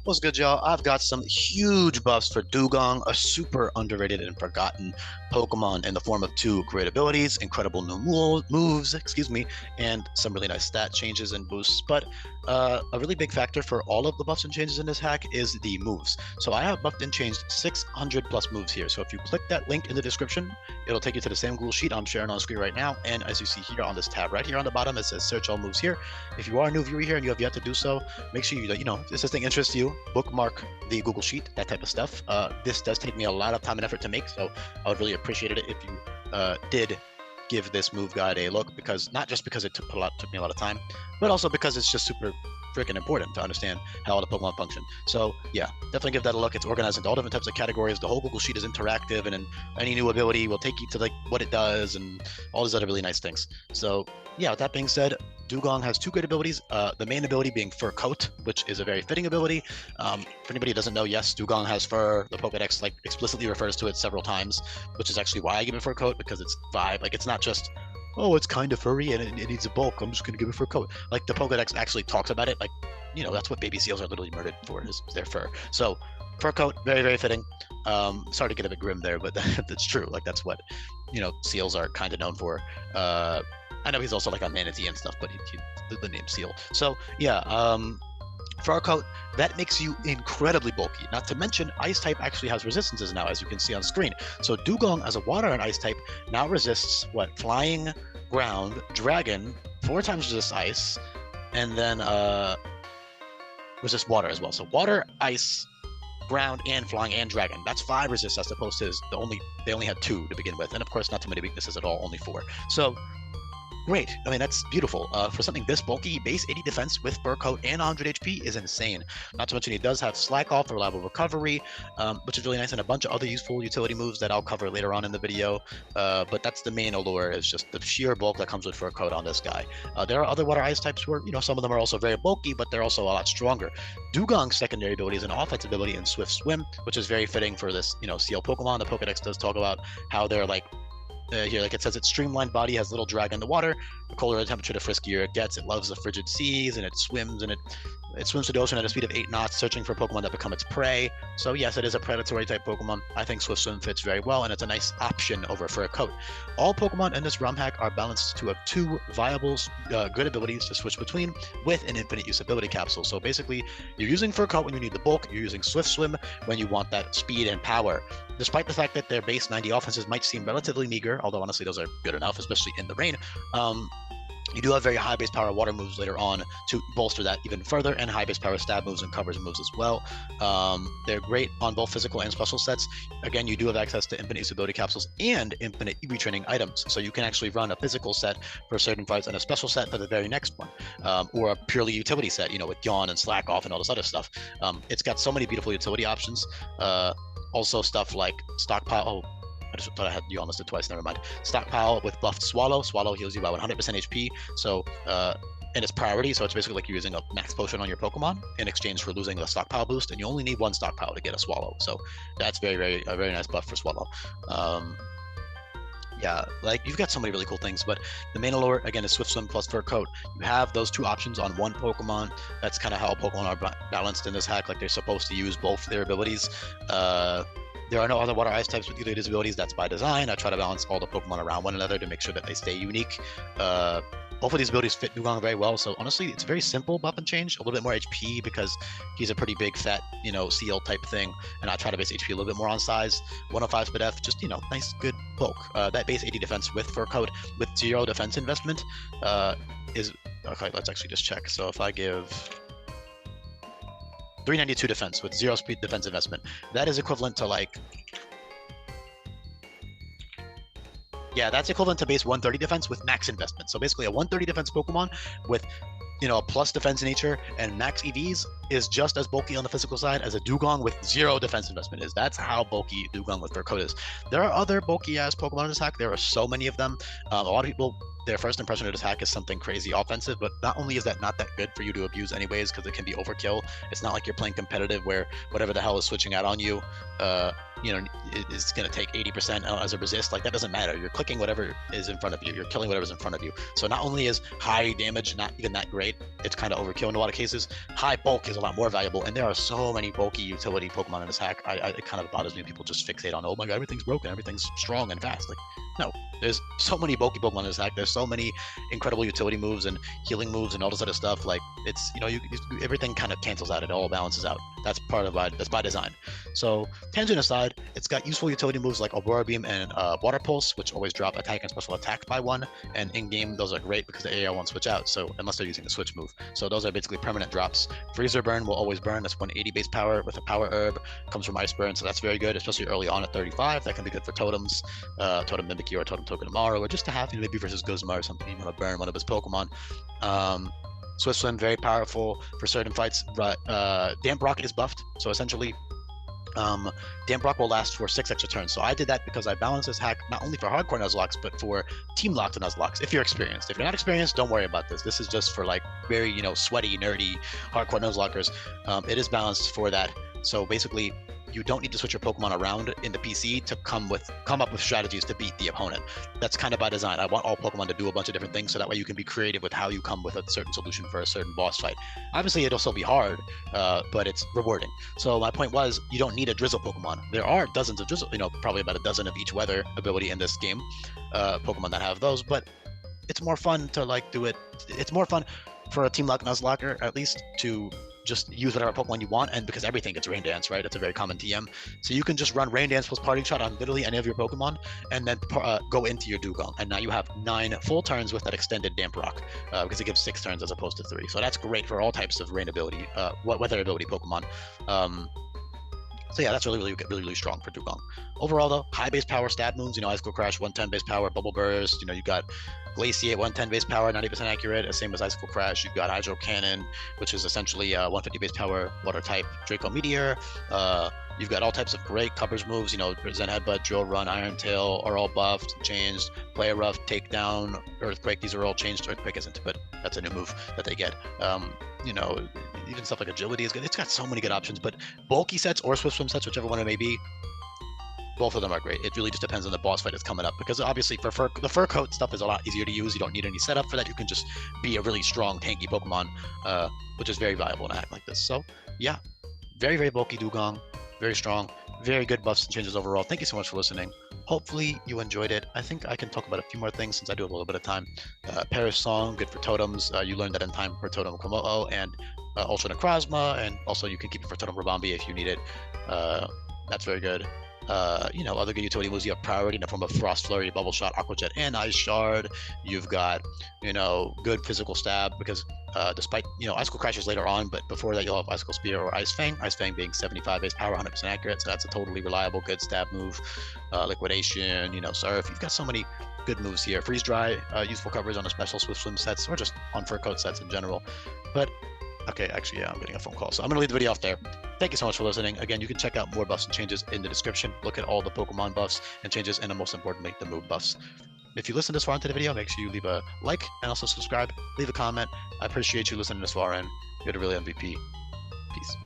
What's good, y'all? I've got some huge buffs for Dewgong, a super underrated and forgotten Pokemon in the form of two great abilities, incredible new moves, and some really nice stat changes and boosts. But a really big factor for all of the buffs and changes in this hack is the moves. So I have buffed and changed 600 plus moves here. So if you click that link in the description, it'll take you to the same Google Sheet I'm sharing on screen right now. And as you see here on this tab right here on the bottom, it says search all moves here. If you are a new viewer here and you have yet to do so, make sure you, if this thing interests you, bookmark the Google Sheet, that type of stuff. This does take me a lot of time and effort to make, so I would really appreciate it if you did give this move guide a look, because not just because it took me a lot of time, but also because it's just super freaking important to understand how all the Pokemon function. So yeah, definitely give that a look. It's organized into all different types of categories. The whole Google Sheet is interactive, and then any new ability will take you to like what it does and all these other really nice things. So yeah, with that being said, Dewgong has two great abilities. The main ability being Fur Coat, which is a very fitting ability. For anybody who doesn't know, yes, Dewgong has fur. The Pokedex like explicitly refers to it several times, which is actually why I give it Fur Coat, because it's vibe. Like, it's not just, oh, it's kind of furry and it needs a bulk, I'm just gonna give it Fur Coat. Like, the Pokedex actually talks about it. Like, that's what baby seals are literally murdered for, is their fur. So Fur Coat, very, very fitting. Sorry to get a bit grim there, but that's true. Like, that's what seals are kind of known for. I know he's also like on Manatee and stuff, but the name Seal. So yeah, Fur Coat, that makes you incredibly bulky. Not to mention, Ice type actually has resistances now, as you can see on screen. So Dewgong, as a Water and Ice type, now resists what? Flying, Ground, Dragon, 4 times resist Ice, and then resist Water as well. So Water, Ice, Ground, and Flying, and Dragon. That's 5 resists, as opposed to they only had 2 to begin with, and of course not too many weaknesses at all, only 4. So great. I mean, that's beautiful. For something this bulky, base 80 defense with Fur Coat and 100 HP is insane. Not to mention he does have Slack Off, Reliable Recovery, which is really nice, and a bunch of other useful utility moves that I'll cover later on in the video. But that's the main allure, is just the sheer bulk that comes with Fur Coat on this guy. There are other Water Ice types where, some of them are also very bulky, but they're also a lot stronger. Dewgong's secondary ability is an offensive ability in Swift Swim, which is very fitting for this, CL Pokemon. The Pokedex does talk about how they're like, here, like it says, its streamlined body has little drag in the water. The colder the temperature, the friskier it gets. It loves the frigid seas, and it swims through the ocean at a speed of 8 knots, searching for Pokemon that become its prey. So yes, it is a predatory type Pokemon. I think Swift Swim fits very well, and it's a nice option over Fur Coat. All Pokemon in this ROM hack are balanced to have 2 viable, good abilities to switch between, with an infinite use ability capsule. So basically, you're using Fur Coat when you need the bulk, you're using Swift Swim when you want that speed and power. Despite the fact that their base 90 offenses might seem relatively meager, although honestly those are good enough, especially in the rain, you do have very high base power water moves later on to bolster that even further, and high base power stab moves and covers moves as well. They're great on both physical and special sets. Again, you do have access to infinite usability capsules and infinite retraining items, so you can actually run a physical set for certain fights and a special set for the very next one, or a purely utility set, with Yawn and Slack Off and all this other stuff. It's got so many beautiful utility options. Also stuff like Stockpile. I just thought I had Yawn listed twice, never mind. Stockpile with buffed Swallow. Swallow heals you by 100% HP, so and it's priority, so it's basically like you're using a max potion on your Pokemon in exchange for losing a Stockpile boost, and you only need 1 Stockpile to get a Swallow, so that's a very nice buff for Swallow. Yeah, like, you've got so many really cool things, but the main allure, again, is Swift Swim plus Fur Coat. You have those 2 options on 1 Pokemon. That's kind of how Pokemon are balanced in this hack. Like, they're supposed to use both their abilities. There are no other Water Ice types with either of these abilities. That's by design. I try to balance all the Pokemon around one another to make sure that they stay unique. Both of these abilities fit Dewgong very well, so honestly, it's very simple buff and change. A little bit more HP because he's a pretty big, fat, seal type thing, and I try to base HP a little bit more on size. 105 Speed F, just, nice, good bulk. That base 80 defense with Fur Coat with 0 defense investment is... Okay, let's actually just check. So if I give 392 defense with 0 speed defense investment, that is equivalent to like... Yeah, that's equivalent to base 130 defense with max investment. So basically a 130 defense Pokemon with, a plus defense nature and max EVs is just as bulky on the physical side as a Dewgong with 0 defense investment is. That's how bulky Dewgong with Fur Coat is. There are other bulky ass Pokemon in this hack. There are so many of them. A lot of people, their first impression of this hack is something crazy offensive, but not only is that not that good for you to abuse anyways, because it can be overkill. It's not like you're playing competitive where whatever the hell is switching out on you, is going to take 80% as a resist. Like, that doesn't matter. You're clicking whatever is in front of you. You're killing whatever's in front of you. So not only is high damage not even that great, it's kind of overkill in a lot of cases. High bulk is is a lot more valuable. And there are so many bulky utility Pokemon in this hack. It kind of bothers me when people just fixate on, oh my god, everything's broken, everything's strong and fast. Like, no, there's so many bulky Pokemon in this hack. There's so many incredible utility moves and healing moves and all this other stuff. Like, it's, you know, everything kind of cancels out. It all balances out. That's that's by design. So tangent aside, it's got useful utility moves like Aurora Beam and Water Pulse, which always drop attack and special attack by 1. And in game, those are great because the AI won't switch out. So unless they're using the switch move, so those are basically permanent drops. Freezer Burn will always burn. That's 180 base power with a power herb. Comes from Ice Burn, so that's very good, especially early on at 35. That can be good for totems, Totem Mimikyu or Totem Togedemaru, or just to have, maybe versus Guzma or something. You want to burn one of his Pokemon. Swift Swim, very powerful for certain fights. But Damp Rock is buffed, so essentially Damp Rock will last for 6 extra turns. So I did that because I balanced this hack not only for hardcore Nuzlocks, but for team locked Nuzlocks. If you're experienced. If you're not experienced, don't worry about this. This is just for like very, you know, sweaty, nerdy, hardcore Nuzlockers. It is balanced for that. So basically, you don't need to switch your Pokemon around in the PC to come up with strategies to beat the opponent. That's kind of by design. I want all Pokemon to do a bunch of different things, so that way you can be creative with how you come with a certain solution for a certain boss fight. Obviously, it'll still be hard, but it's rewarding. So my point was, you don't need a Drizzle Pokemon. There are dozens of Drizzle, you know, probably about a dozen of each weather ability in this game, Pokemon that have those, but it's more fun to like do it. It's more fun for a Team Lock Nuzlocker, at least, to just use whatever Pokemon you want, and because everything gets Rain Dance, right? It's a very common TM. So you can just run Rain Dance plus Parting Shot on literally any of your Pokemon, and then go into your Dewgong. And now you have 9 full turns with that extended Damp Rock, because it gives 6 turns as opposed to 3. So that's great for all types of rain ability, weather ability Pokemon. So yeah, that's really strong for Dewgong. Overall though, high base power stab moves, you know, Icicle Crash, 110 base power, Bubble Burst, you know, you got Glaciate, 110 base power, 90% accurate, same as Icicle Crash. You've got Hydro Cannon, which is essentially 150 base power, water type, Draco Meteor. You've got all types of great coverage moves, you know, Zen Headbutt, Drill Run, Iron Tail are all buffed, changed. Play Rough, Takedown, Earthquake, these are all changed. Earthquake isn't, but that's a new move that they get. You know, even stuff like Agility is good. It's got so many good options, but bulky sets or Swift Swim sets, whichever one it may be, both of them are great. It really just depends on the boss fight that's coming up, because obviously the fur coat stuff is a lot easier to use. You don't need any setup for that. You can just be a really strong, tanky Pokemon, which is very valuable in a hack like this. So yeah, very bulky Dewgong, very strong, very good buffs and changes overall. Thank you so much for listening. Hopefully you enjoyed it. I think I can talk about a few more things since I do have a little bit of time. Perish Song, good for totems. You learned that in time for Totem Komodo and Ultra Necrozma, and also you can keep it for Totem Rabambi if you need it. That's very good. You know, other good utility moves, you have priority in the form of Frost Flurry, Bubble Shot, Aqua Jet, and Ice Shard. You've got, you know, good physical stab, because despite, you know, Icicle Crash is later on, but before that you'll have Icicle Spear or Ice Fang. Ice Fang being 75 base power, 100% accurate, so that's a totally reliable, good stab move. Liquidation, you know, Surf. You've got so many good moves here. Freeze Dry, useful coverage on the special Swift Swim sets, or just on fur coat sets in general. But okay, actually, yeah, I'm getting a phone call, so I'm going to leave the video off there. Thank you so much for listening. Again, you can check out more buffs and changes in the description. Look at all the Pokemon buffs and changes, and most importantly, the move buffs. If you listen this far into the video, make sure you leave a like and also subscribe. Leave a comment. I appreciate you listening this far, and you're the real MVP. Peace.